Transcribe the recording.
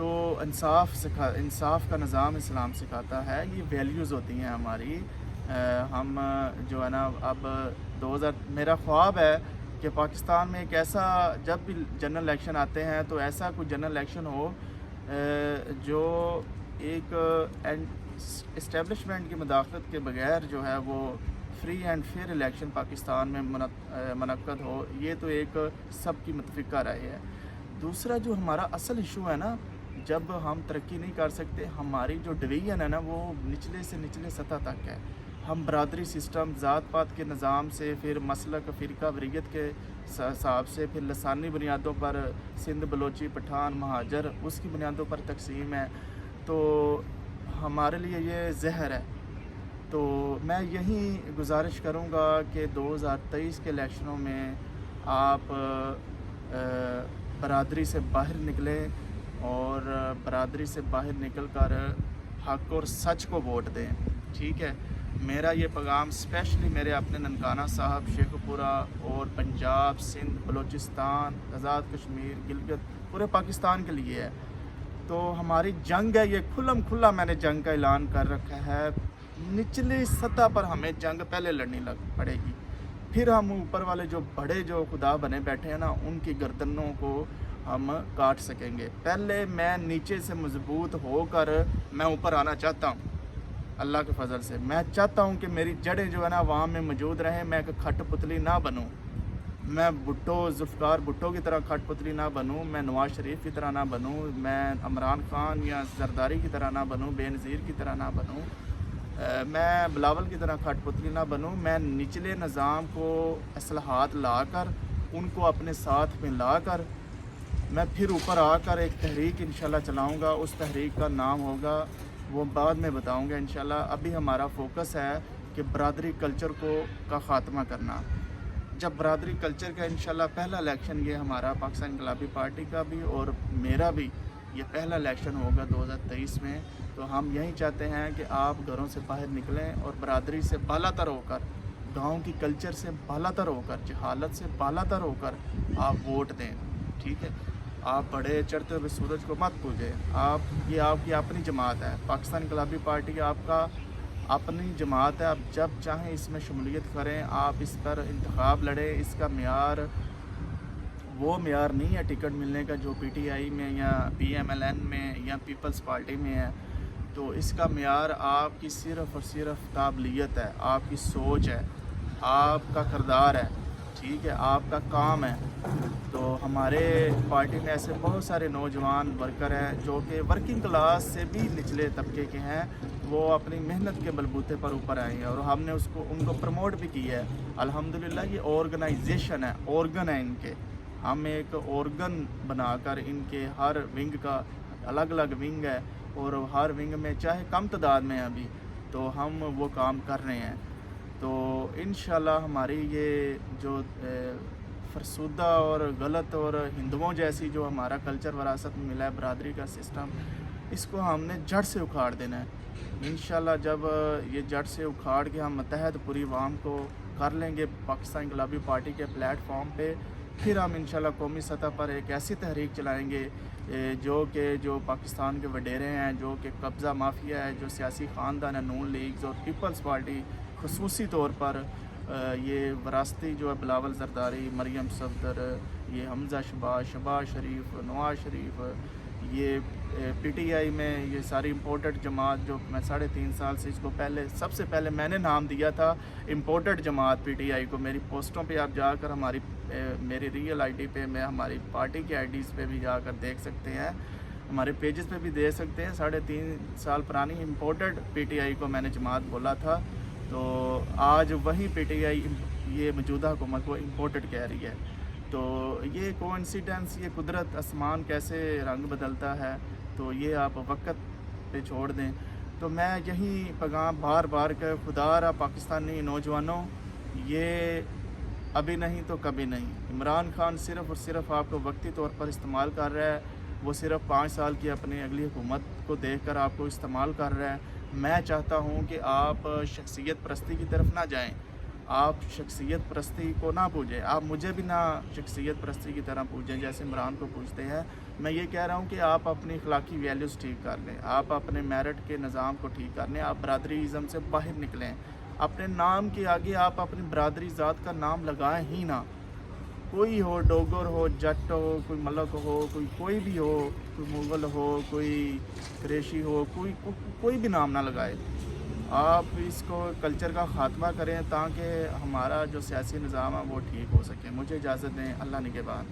تو انصاف کا نظام اسلام سکھاتا ہے، یہ ویلیوز ہوتی ہیں ہماری۔ ہم جو ہے نا اب 2000 میرا خواب ہے کہ پاکستان میں ایک ایسا، جب بھی جنرل الیکشن آتے ہیں تو ایسا کوئی جنرل الیکشن ہو جو ایک اسٹیبلشمنٹ کی مداخلت کے بغیر جو ہے وہ free and fair election Pakistan میں منعقد ہو۔ یہ تو ایک سب کی متفقہ رائے ہے۔ دوسرا جو ہمارا اصل ایشو ہے نا، جب ہم ترقی نہیں کر سکتے، ہماری جو ڈویژن ہے نا وہ نچلے سے نچلے سطح تک ہے۔ ہم برادری سسٹم، ذات پات کے نظام سے، پھر مسلک فرقہ وریت کے حساب سے، پھر لسانی بنیادوں پر سندھ بلوچی پٹھان مہاجر اس کی بنیادوں پر تقسیم ہے، تو ہمارے لیے یہ زہر ہے۔ تو میں یہی گزارش کروں گا کہ 2023 کے الیکشنوں میں آپ برادری سے باہر نکلیں اور برادری سے باہر نکل کر حق اور سچ کو ووٹ دیں، ٹھیک ہے۔ میرا یہ پیغام اسپیشلی میرے اپنے ننکانہ صاحب، شیخ پورہ اور پنجاب، سندھ، بلوچستان، آزاد کشمیر، گلگت، پورے پاکستان کے لیے ہے۔ تو ہماری جنگ ہے، یہ کھلا میں نے جنگ کا اعلان کر رکھا ہے۔ نچلی سطح پر ہمیں جنگ پہلے لڑنی پڑے گی، پھر ہم اوپر والے جو بڑے جو خدا بنے بیٹھے ہیں نا ان کی گردنوں کو ہم کاٹ سکیں گے۔ پہلے میں نیچے سے مضبوط ہو کر میں اوپر آنا چاہتا ہوں، اللہ کے فضل سے۔ میں چاہتا ہوں کہ میری جڑیں جو ہے نا وہاں میں موجود رہیں، میں ایک کھٹ پتلی نہ بنوں، میں ذوالفقار بھٹو کی طرح کھٹ پتلی نہ بنوں، میں نواز شریف کی طرح نہ بنوں، میں عمران خان یا زرداری کی طرح نہ بنوں، بے نظیر کی طرح نہ بنوں، میں بلاول کی طرح کھٹ پتلی نہ بنوں۔ میں نچلے نظام کو اصلاحات لا کر ان کو اپنے ساتھ میں لا کر میں پھر اوپر آ کر ایک تحریک انشاءاللہ چلاؤں گا۔ اس تحریک کا نام ہوگا، وہ بعد میں بتاؤں گا انشاءاللہ۔ ابھی ہمارا فوکس ہے کہ برادری کلچر کا خاتمہ کرنا۔ جب برادری کلچر کا انشاءاللہ پہلا الیکشن، یہ ہمارا پاکستان انقلابی پارٹی کا بھی اور میرا بھی یہ پہلا الیکشن ہوگا 2023 میں، تو ہم یہی چاہتے ہیں کہ آپ گھروں سے باہر نکلیں اور برادری سے بالا تر ہو کر، گاؤں کی کلچر سے بالا تر ہو کر، جہالت سے بالا تر ہو کر آپ ووٹ دیں، ٹھیک ہے۔ آپ بڑے چڑھتے ہوئے سورج کو مت پوجیں۔ یہ آپ کی اپنی جماعت ہے، پاکستان انقلابی پارٹی آپ کا اپنی جماعت ہے۔ آپ جب چاہیں اس میں شمولیت کریں، آپ اس پر انتخاب لڑیں۔ اس کا معیار وہ معیار نہیں ہے ٹکٹ ملنے کا جو پی ٹی آئی میں یا پی ایم ایل این میں یا پیپلز پارٹی میں ہے۔ تو اس کا معیار آپ کی صرف اور صرف قابلیت ہے، آپ کی سوچ ہے، آپ کا کردار ہے، ٹھیک ہے، آپ کا کام ہے۔ تو ہمارے پارٹی میں ایسے بہت سارے نوجوان ورکر ہیں جو کہ ورکنگ کلاس سے بھی نچلے طبقے کے ہیں، وہ اپنی محنت کے بلبوتے پر اوپر آئے ہیں اور ہم نے ان کو پروموٹ بھی کیا ہے الحمدللہ۔ یہ آرگنائزیشن ہے، آرگن ہے ان کے، ہم ایک آرگن بنا کر ان کے ہر ونگ کا الگ الگ ونگ ہے اور ہر ونگ میں چاہے کم تعداد میں ابھی تو ہم وہ کام کر رہے ہیں۔ تو انشاءاللہ ہماری یہ جو فرسودہ اور غلط اور ہندوؤں جیسی جو ہمارا کلچر وراثت میں ملا ہے، برادری کا سسٹم، اس کو ہم نے جڑ سے اکھاڑ دینا ہے انشاءاللہ۔ جب یہ جڑ سے اکھاڑ کے ہم متحد پوری عوام کو کر لیں گے پاکستان انقلابی پارٹی کے پلیٹ فارم پہ، پھر ہم انشاءاللہ قومی سطح پر ایک ایسی تحریک چلائیں گے جو پاکستان کے وڈیرے ہیں، جو کہ قبضہ مافیا ہے، جو سیاسی خاندان ہے، نون لیگز اور پیپلز پارٹی خصوصی طور پر یہ وراثتی جو ہے بلاول زرداری، مریم صفدر، یہ حمزہ شباز شریف، نواز شریف، یہ پی ٹی آئی میں یہ ساری امپورٹڈ جماعت جو میں 3.5 سال سے اس کو سب سے پہلے میں نے نام دیا تھا امپورٹڈ جماعت پی ٹی آئی کو۔ میری پوسٹوں پہ آپ جا کر میری ریئل آئی ڈی پہ میں ہماری پارٹی کے آئی ڈیز پہ بھی جا کر دیکھ سکتے ہیں، ہمارے پیجز پہ بھی دیکھ سکتے ہیں۔ 3.5 سال پرانی امپورٹڈ پی ٹی آئی کو میں نے جماعت بولا تھا، تو آج وہی پی ٹی آئی یہ موجودہ حکومت کو امپورٹڈ کہہ رہی ہے۔ تو یہ کوانسیڈنس، یہ قدرت آسمان کیسے رنگ بدلتا ہے، تو یہ آپ وقت پہ چھوڑ دیں۔ تو میں یہی پیغام بار بار کہ خدا را پاکستانی نوجوانوں، یہ ابھی نہیں تو کبھی نہیں۔ عمران خان صرف اور صرف آپ کو وقتی طور پر استعمال کر رہا ہے، وہ صرف 5 سال کی اپنی اگلی حکومت کو دیکھ کر آپ کو استعمال کر رہا ہے۔ میں چاہتا ہوں کہ آپ شخصیت پرستی کی طرف نہ جائیں، آپ شخصیت پرستی کو نہ پوجیں، آپ مجھے بھی نہ شخصیت پرستی کی طرح پوجیں جیسے عمران کو پوچھتے ہیں۔ میں یہ کہہ رہا ہوں کہ آپ اپنی اخلاقی ویلیوز ٹھیک کر لیں، آپ اپنے میرٹ کے نظام کو ٹھیک کر لیں، آپ برادری ازم سے باہر نکلیں، اپنے نام کے آگے آپ اپنی برادری ذات کا نام لگائیں ہی نہ، کوئی ہو، ڈوگر ہو، جٹ ہو، کوئی ملک ہو، کوئی بھی ہو، کوئی مغل ہو، کوئی قریشی ہو، کوئی بھی نام نہ لگائے۔ آپ اس کو کلچر کا خاتمہ کریں تاکہ ہمارا جو سیاسی نظام ہے وہ ٹھیک ہو سکے۔ مجھے اجازت دیں، اللہ نگہبان۔